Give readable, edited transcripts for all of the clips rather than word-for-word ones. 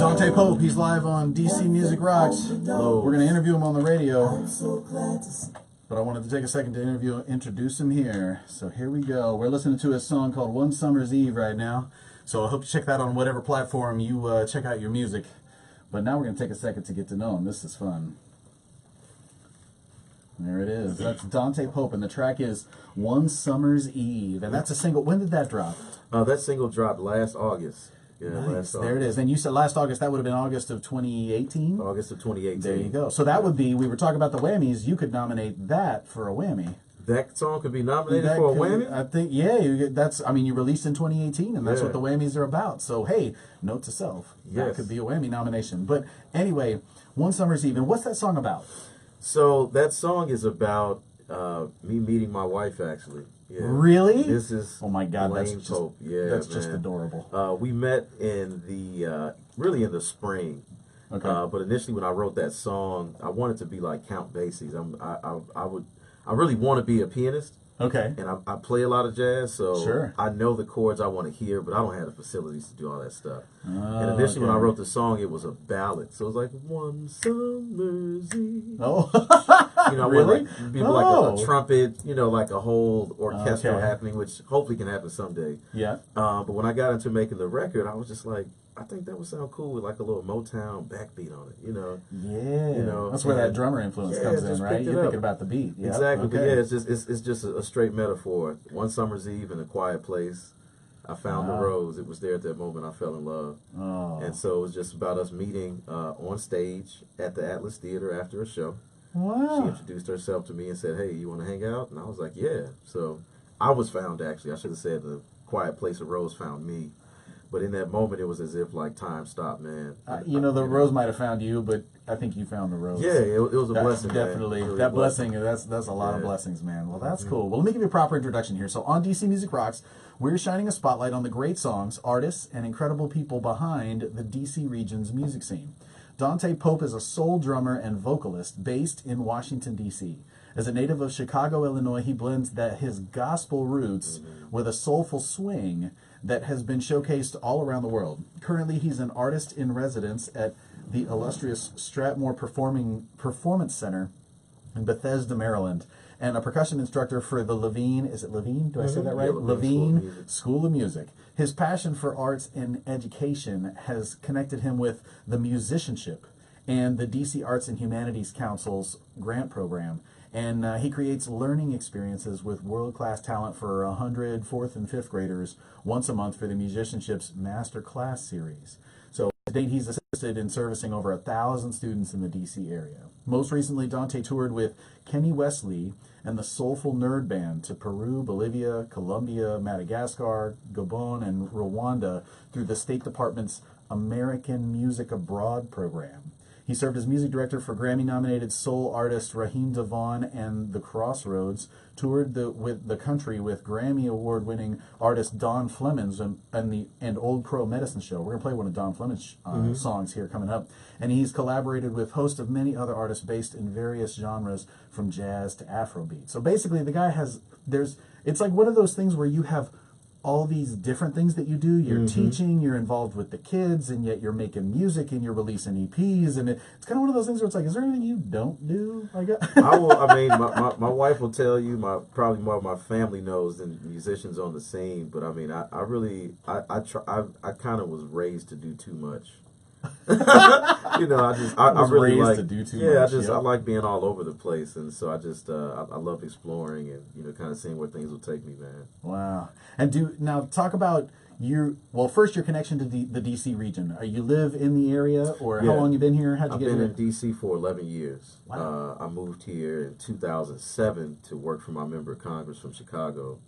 Dante Pope, he's live on DC Music Rocks. Hello. We're going to interview him on the radio. But I wanted to take a second to introduce him here. So here we go. We're listening to a song called One Summer's Eve right now. So I hope you check that on whatever platform you check out your music. But now we're going to take a second to get to know him. This is fun. There it is. That's Dante Pope, and the track is One Summer's Eve. And that's a single. When did that drop? That single dropped last August. Yeah, nice. Last August. There it is. And you said last August, that would have been August of 2018? August of 2018. There you go. So that would be, we were talking about the Whammies, you could nominate that for a Whammy. That song could be nominated for a Whammy? I think, yeah, you released in 2018, and that's what the Whammies are about. So, hey, note to self, that could be a Whammy nomination. But anyway, One Summer's Eve. And what's that song about? So that song is about me meeting my wife, actually. Yeah. Really? This is oh my God, that's Pope. That's just adorable. We met in the really in the spring. Okay. But initially, when I wrote that song, I wanted to be like Count Basie's. I really want to be a pianist. Okay. And I play a lot of jazz, so sure. I know the chords I want to hear, but I don't have the facilities to do all that stuff. And initially, when I wrote the song, it was a ballad, so it was like One Summer's Eve. Oh, you know, really? Like a trumpet, you know, like a whole orchestra happening, which hopefully can happen someday. Yeah. But when I got into making the record, I was just like, I think that would sound cool with like a little Motown backbeat on it, you know. Yeah. You know, that's where that drummer influence comes in, right? You're thinking about the beat. Yep. Exactly. Okay. But yeah, it's just a straight metaphor. One summer's eve in a quiet place, I found the rose. It was there at that moment I fell in love. Oh. And so it was just about us meeting on stage at the Atlas Theater after a show. Wow. She introduced herself to me and said, "Hey, you want to hang out?" And I was like, "Yeah." So I was found, actually. I should have said the quiet place of rose found me. But in that moment, it was as if like time stopped, man. The rose might have found you, but I think you found the rose. Yeah, it was a blessing. Definitely, really that blessing. That's a lot of blessings, man. Well, that's cool. Well, let me give you a proper introduction here. So on DC Music Rocks, we're shining a spotlight on the great songs, artists, and incredible people behind the DC region's music scene. Dante Pope is a soul drummer and vocalist based in Washington, D.C. As a native of Chicago, Illinois, he blends his gospel roots with a soulful swing that has been showcased all around the world. Currently, he's an artist in residence at the illustrious Strathmore Performance Center in Bethesda, Maryland, and a percussion instructor for the Levine, is it Levine? Do I say that right? Yeah, Levine School of Music. His passion for arts and education has connected him with the musicianship and the DC Arts and Humanities Council's grant program. And he creates learning experiences with world-class talent for 100 4th and 5th graders once a month for the Musicianship's Master Class Series. So to date, he's assisted in servicing over 1,000 students in the D.C. area. Most recently, Dante toured with Kenny Wesley and the Soulful Nerd Band to Peru, Bolivia, Colombia, Madagascar, Gabon, and Rwanda through the State Department's American Music Abroad program. He served as music director for Grammy-nominated soul artist Raheem Devon and The Crossroads, toured the country with Grammy Award-winning artist Don Flemings and Old Crow Medicine Show. We're going to play one of Don Fleming's songs here coming up. And he's collaborated with hosts of many other artists based in various genres from jazz to Afrobeat. So basically the guy it's like one of those things where you have all these different things that you do. You're teaching, you're involved with the kids, and yet you're making music and you're releasing EPs, and it's kind of one of those things where it's like, is there anything you don't do? My wife will tell you, probably more of my family knows than musicians on the scene, but I mean, I kind of was raised to do too much. You know, I really like to do too much. I like being all over the place, and so I love exploring and kind of seeing where things will take me, man. Wow! And now talk about first your connection to the DC region. You live in the area, or how long you been here? How'd you get here? I've been in DC for 11 years. Wow! I moved here in 2007 to work for my member of Congress from Chicago.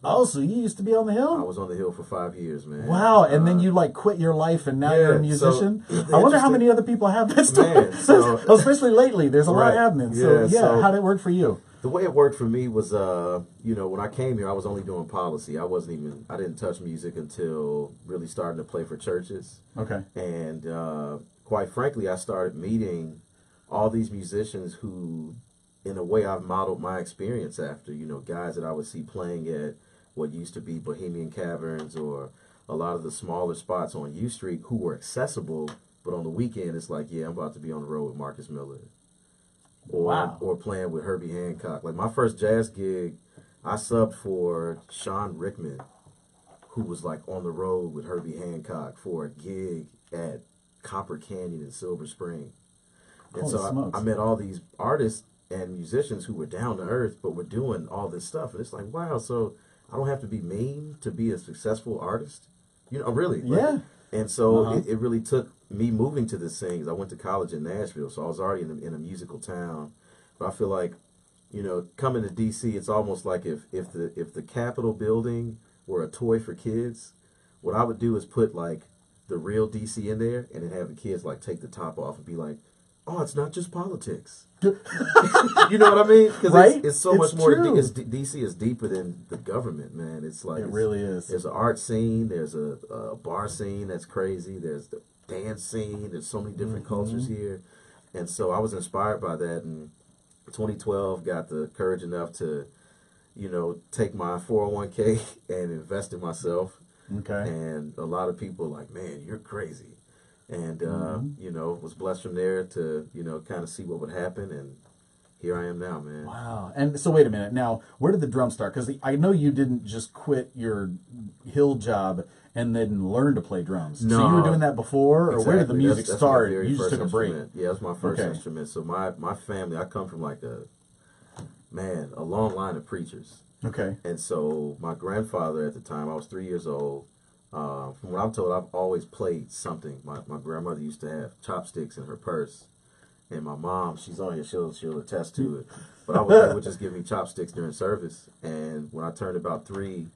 Oh, so you used to be on the Hill? I was on the Hill for 5 years, man. Wow, and then you quit your life and now you're a musician? I wonder how many other people have that stuff. Especially lately, there's a lot happening. So how did it work for you? The way it worked for me was, when I came here, I was only doing policy. I didn't touch music until really starting to play for churches. Okay. And quite frankly, I started meeting all these musicians who, in a way, I've modeled my experience after, guys that I would see playing at what used to be Bohemian Caverns or a lot of the smaller spots on U Street who were accessible, But on the weekend, it's like, yeah, I'm about to be on the road with Marcus Miller, or playing with Herbie Hancock. Like my first jazz gig, I subbed for Sean Rickman, who was like on the road with Herbie Hancock for a gig at Copper Canyon in Silver Spring. And so I met all these artists and musicians who were down to earth, but were doing all this stuff. And it's like, wow, so I don't have to be mean to be a successful artist? You know, really. Yeah. And so it really took me moving to this thing. I went to college in Nashville, so I was already in a musical town. But I feel like, you know, coming to D.C., it's almost like if the Capitol building were a toy for kids, what I would do is put like the real D.C. in there, and then have the kids like take the top off and be like, oh, it's not just politics. You know what I mean? Because it's so much more. DC is deeper than the government, man. It's like it really is. There's an art scene. There's a bar scene that's crazy. There's the dance scene. There's so many different cultures here, and so I was inspired by that. And 2012, got the courage enough to, you know, take my 401k and invest in myself. Okay. And a lot of people are like, man, you're crazy. And, you know, was blessed from there to, you know, kind of see what would happen. And here I am now, man. Wow. And so wait a minute. Now, where did the drums start? Because I know you didn't just quit your hill job and then learn to play drums. No. So you were doing that before? Or where did the music start? You just took a break? Yeah, that's my first instrument. So my family, I come from like a long line of preachers. Okay. And so my grandfather at the time, I was 3 years old. From what I'm told, I've always played something. My grandmother used to have chopsticks in her purse, and my mom, she's on here, she'll attest to it. But they would just give me chopsticks during service, and when I turned about 3,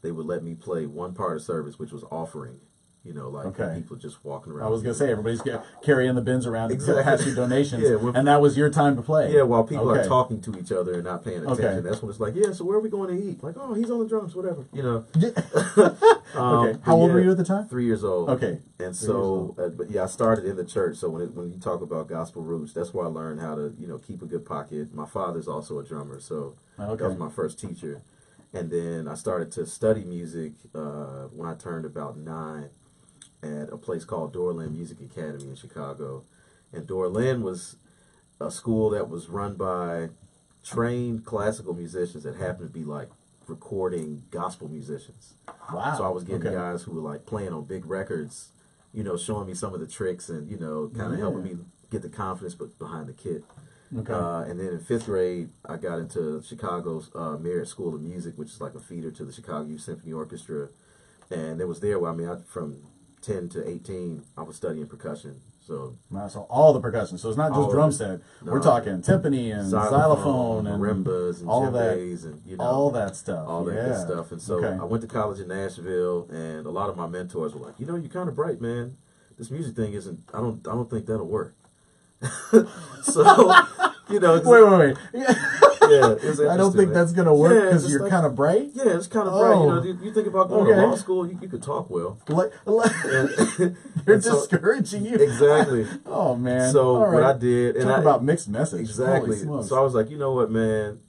they would let me play one part of service, which was offering. You know, like people just walking around. I was going to say, everybody's carrying the bins around to pass you donations, yeah, and that was your time to play. Yeah, while people are talking to each other and not paying attention. That's when it's like, yeah, so where are we going to eat? Like, oh, he's on the drums, whatever, you know. Okay. How old were you at the time? 3 years old. Okay. And so, but yeah, I started in the church. So when you talk about gospel roots, that's where I learned how to, you know, keep a good pocket. My father's also a drummer, so that was my first teacher. And then I started to study music when I turned about 9. At a place called Dorland Music Academy in Chicago. And Dorland was a school that was run by trained classical musicians that happened to be like recording gospel musicians. Wow. So I was getting guys who were like playing on big records, you know, showing me some of the tricks and, you know, kind of helping me get the confidence behind the kit. Okay. And then in 5th grade, I got into Chicago's Merit School of Music, which is like a feeder to the Chicago Youth Symphony Orchestra. And it was there where, I mean, from 10 to 18, I was studying percussion. So all the percussion. So it's not just drum set. No, we're talking timpani and xylophone and marimbas and all djembes and, you know, all that stuff. All that good stuff. And so I went to college in Nashville, and a lot of my mentors were like, you know, you're kind of bright, man. This music thing isn't. I don't think that'll work. So, you know. Wait. Yeah, I don't think that's going to work because you're like, kind of bright? Yeah, it's kind of bright. You know, you think about going to law school, you could talk well. They're discouraging you. Exactly. Oh, man. So what I did... Talk about mixed message. Exactly. So I was like, you know what, man?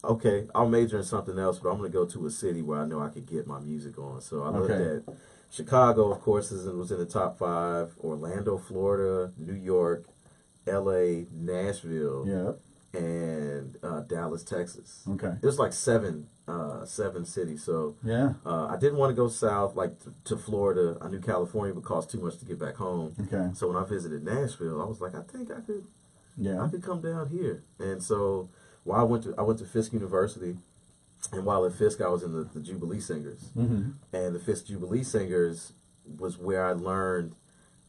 Okay, I'll major in something else, but I'm going to go to a city where I know I could get my music on. So I looked at Chicago, of course, was in the top 5. Orlando, Florida, New York, L.A., Nashville, and Dallas, Texas. Okay, it was like seven cities. So I didn't want to go south, like to Florida. I knew California would cost too much to get back home. Okay, so when I visited Nashville, I was like, I think I could come down here. And so while I went to Fisk University, and while at Fisk, I was in the Jubilee Singers, and the Fisk Jubilee Singers was where I learned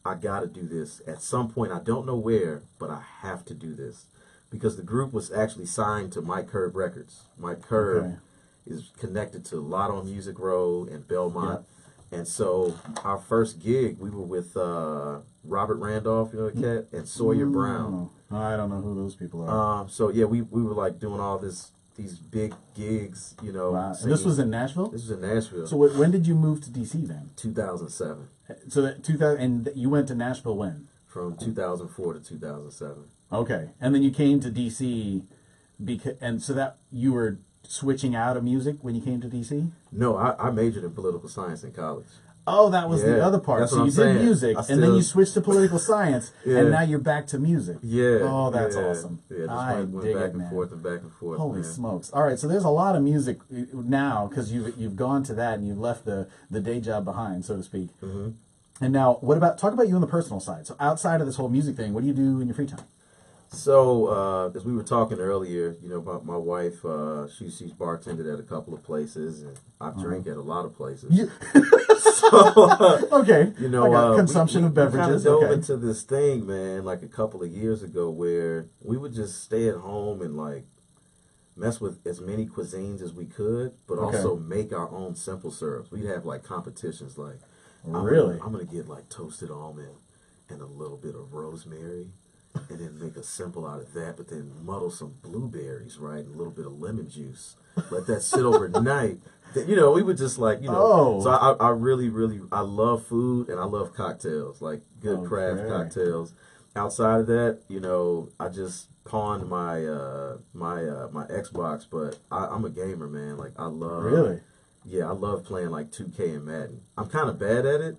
I got to do this at some point. I don't know where, but I have to do this. Because the group was actually signed to Mike Curb Records. Mike Curb is connected to Lotto Music Row and Belmont. And so our first gig, we were with Robert Randolph, you know the cat, and Sawyer Brown. I don't know who those people are. So yeah, we were like doing all these big gigs, you know. Wow. And this was in Nashville? This was in Nashville. So when did you move to D.C. then? 2007. So that 2000, and you went to Nashville when? From 2004 to 2007. Okay, and then you came to DC, and so that you were switching out of music when you came to DC? No, I majored in political science in college. Oh, that was the other part. That's So what you I'm saying. did music, and then you switched to political science, Yeah. and now you're back to music. Yeah. Oh, that's yeah, awesome. Yeah, just I went dig back it, and man. forth and back and forth. Holy man. smokes! All right, so there's a lot of music now because you've gone to that and you've left the day job behind, so to speak. Mm-hmm. And now, talk about you on the personal side. So outside of this whole music thing, what do you do in your free time? So, as we were talking earlier, my wife, she's bartended at a couple of places, and I drink at a lot of places. So, okay. I got consumption of beverages. We kind of dove into this thing, man, like a couple of years ago, where we would just stay at home and like mess with as many cuisines as we could, but also make our own simple syrups. We'd have like competitions, like really, I'm gonna get like toasted almond and a little bit of rosemary. And then make a simple out of that, but then muddle some blueberries, right? And a little bit of lemon juice. Let that sit overnight. We would just like, Oh. So I really, really, I love food and I love cocktails, like good craft cocktails. Outside of that, I just pawned my my Xbox, but I'm a gamer, man. Like I love. Really? Yeah, I love playing like 2K and Madden. I'm kind of bad at it.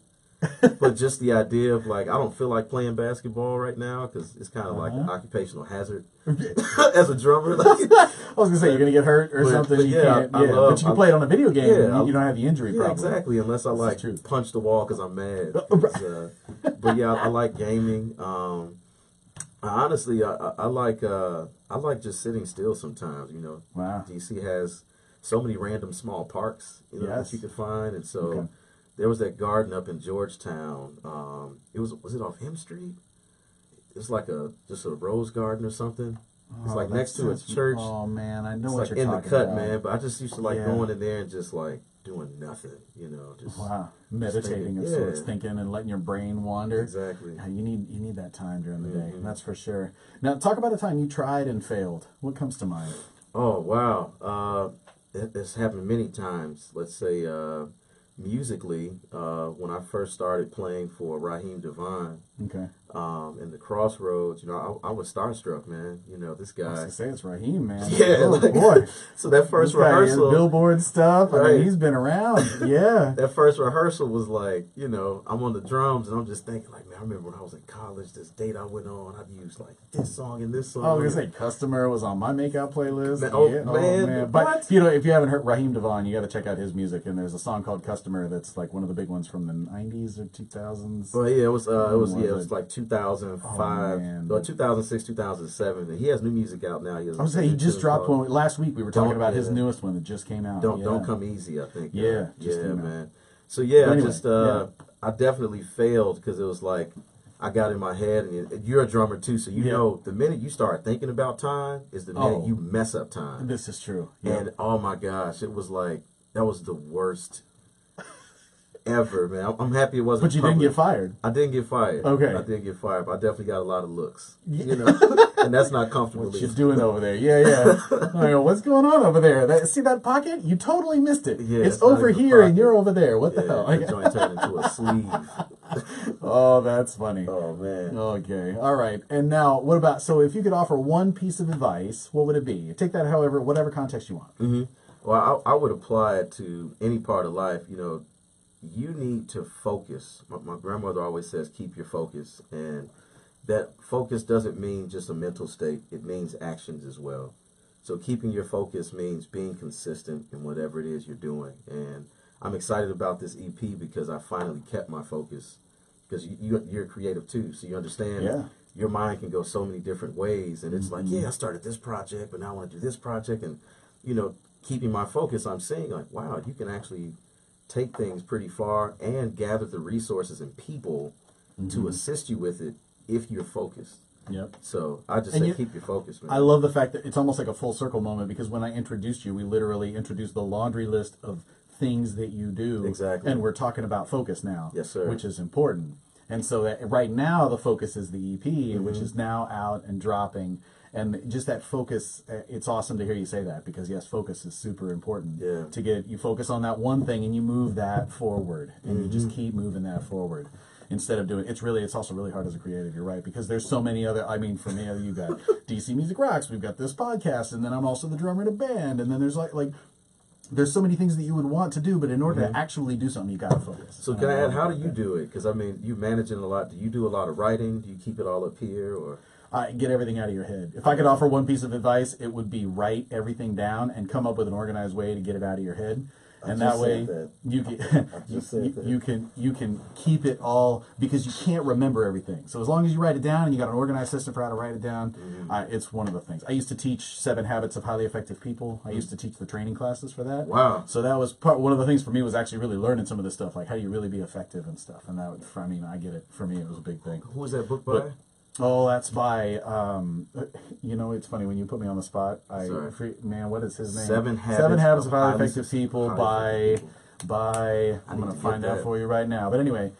But just the idea of like, I don't feel like playing basketball right now because it's kind of like an occupational hazard as a drummer. I was gonna say you're gonna get hurt or something. You can't. But you can play it on a video game. Yeah, you don't have the injury problem. Exactly. Unless I like punch the wall because I'm mad. But yeah, I like gaming. Honestly, I like just sitting still sometimes. Wow. DC has so many random small parks that you can find, and so. There was that garden up in Georgetown. Was it off M Street? It's like just a rose garden or something. It's like next to a church. Oh man, I know it's what like you're in talking the cut, about. man. But I just used to like going in there and just like doing nothing, just meditating of sorts, thinking and letting your brain wander. Exactly. Yeah, you need that time during the day. That's for sure. Now, talk about a time you tried and failed. What comes to mind? Oh wow, it's happened many times. Let's say. Musically, when I first started playing for Raheem Devine, in the Crossroads, I was starstruck, man. This guy. I was gonna say it's Raheem, man. Yeah, boy. So that first rehearsal, Billboard stuff. Right. I mean, he's been around. Yeah. That first rehearsal was like, I'm on the drums and I'm just thinking, like, man, I remember when I was in college, this date I went on, I'd use like this song and this song. I was gonna say, Customer was on my makeout playlist. Man. But if you haven't heard Raheem Devine, you got to check out his music. And there's a song called Customer that's like one of the big ones from the 90s or 2000s. Well, yeah, it was like 2005, or 2006, 2007. And he has new music out now. He just dropped one last week. We were talking about his newest one that just came out. Don't Come Easy, I think. Yeah, man. So yeah, anyway, I definitely failed because it was like I got in my head, and you're a drummer too, so the minute you start thinking about time is the minute you mess up time. This is true. And oh my gosh, it was like that was the worst ever, man. I'm happy it wasn't. But you didn't get fired. I didn't get fired. Okay. I didn't get fired, but I definitely got a lot of looks. And that's not comfortable. What you doing over there? Yeah. I go, what's going on over there? See that pocket? You totally missed it. Yeah, it's over here and you're over there. What the hell? That joint turned into a sleeve. Oh, that's funny. Oh man. Okay. All right. And now, what about? So, if you could offer one piece of advice, what would it be? Take that, whatever context you want. Mm-hmm. Well, I would apply it to any part of life. You need to focus. My grandmother always says, keep your focus. And that focus doesn't mean just a mental state. It means actions as well. So keeping your focus means being consistent in whatever it is you're doing. And I'm excited about this EP because I finally kept my focus. Because you're creative too. So you understand your mind can go so many different ways. And it's like, I started this project, but now I want to do this project. And, keeping my focus, I'm seeing like, wow, you can actually take things pretty far and gather the resources and people to assist you with it if you're focused. Yep. So I just say keep your focus, man. I love the fact that it's almost like a full circle moment because when I introduced you, we literally introduced the laundry list of things that you do. Exactly. And we're talking about focus now. Yes, sir. Which is important. And so right now the focus is the EP, which is now out and dropping. And just that focus, it's awesome to hear you say that because, yes, focus is super important. Yeah. You focus on that one thing and you move that forward. And you just keep moving that forward instead of doing, it's also really hard as a creative, you're right, because there's so many other, for me, you got DC Music Rocks, we've got this podcast, and then I'm also the drummer in a band, and then there's like there's so many things that you would want to do, but in order to actually do something, you got to focus. So can I add, how do you do it? Because I mean, you managing a lot. Do you do a lot of writing? Do you keep it all up here, or? Get everything out of your head. If I could offer one piece of advice, it would be write everything down and come up with an organized way to get it out of your head. And that way you can you can keep it all, because you can't remember everything. So as long as you write it down and you got an organized system for how to write it down, it's one of the things. I used to teach 7 Habits of Highly Effective People. I used to teach the training classes for that. Wow. So that was one of the things for me was actually really learning some of this stuff, like how do you really be effective and stuff. And that would, I mean, I get it. For me, it was a big thing. Who was that book by? Oh, that's by, you know, it's funny when you put me on the spot. Man, what is his name? 7 Habits of Highly Effective People by, I'm going to find out for you right now. But anyway,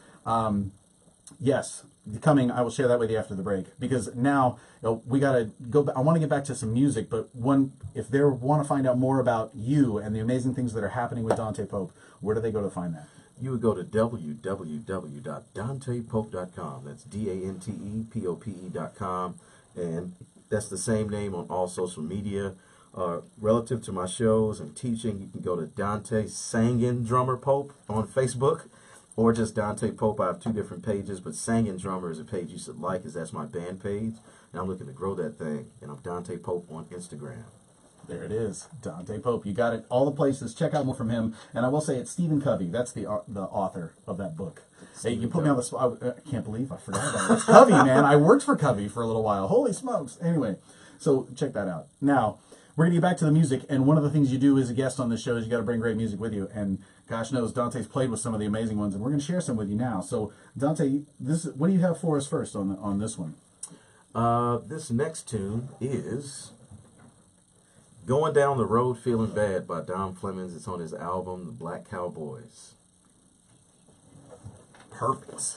yes, I will share that with you after the break, because now we got to go back. I want to get back to some music, but if they want to find out more about you and the amazing things that are happening with Dante Pope, where do they go to find that? You would go to www.dantepope.com. That's DantePope.com. And that's the same name on all social media. Relative to my shows and teaching, you can go to Dante Sangin Drummer Pope on Facebook, or just Dante Pope. I have 2 different pages, but Sangin Drummer is a page you should like, because that's my band page. And I'm looking to grow that thing. And I'm Dante Pope on Instagram. There it is, Dante Pope. You got it. All the places. Check out more from him. And I will say it's Stephen Covey. That's the author of that book. Hey, you put me on the spot. I can't believe I forgot about it. It's Covey, man. I worked for Covey for a little while. Holy smokes. Anyway, so check that out. Now, we're going to get back to the music. And one of the things you do as a guest on this show is you got to bring great music with you. And gosh knows, Dante's played with some of the amazing ones. And we're going to share some with you now. So, Dante, what do you have for us first on this one? This next tune is Going Down the Road Feeling Bad by Dom Flemings. It's on his album, The Black Cowboys. Perfect.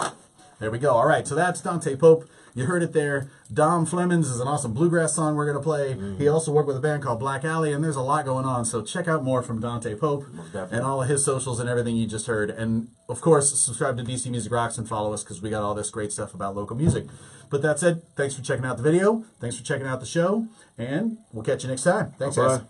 There we go. All right, so that's Dante Pope. You heard it there. Dom Flemings is an awesome bluegrass song we're going to play. He also worked with a band called Black Alley, and there's a lot going on. So check out more from Dante Pope and all of his socials and everything you just heard. And, of course, subscribe to DC Music Rocks and follow us, because we got all this great stuff about local music. But that said, thanks for checking out the video. Thanks for checking out the show. And we'll catch you next time. Thanks, guys.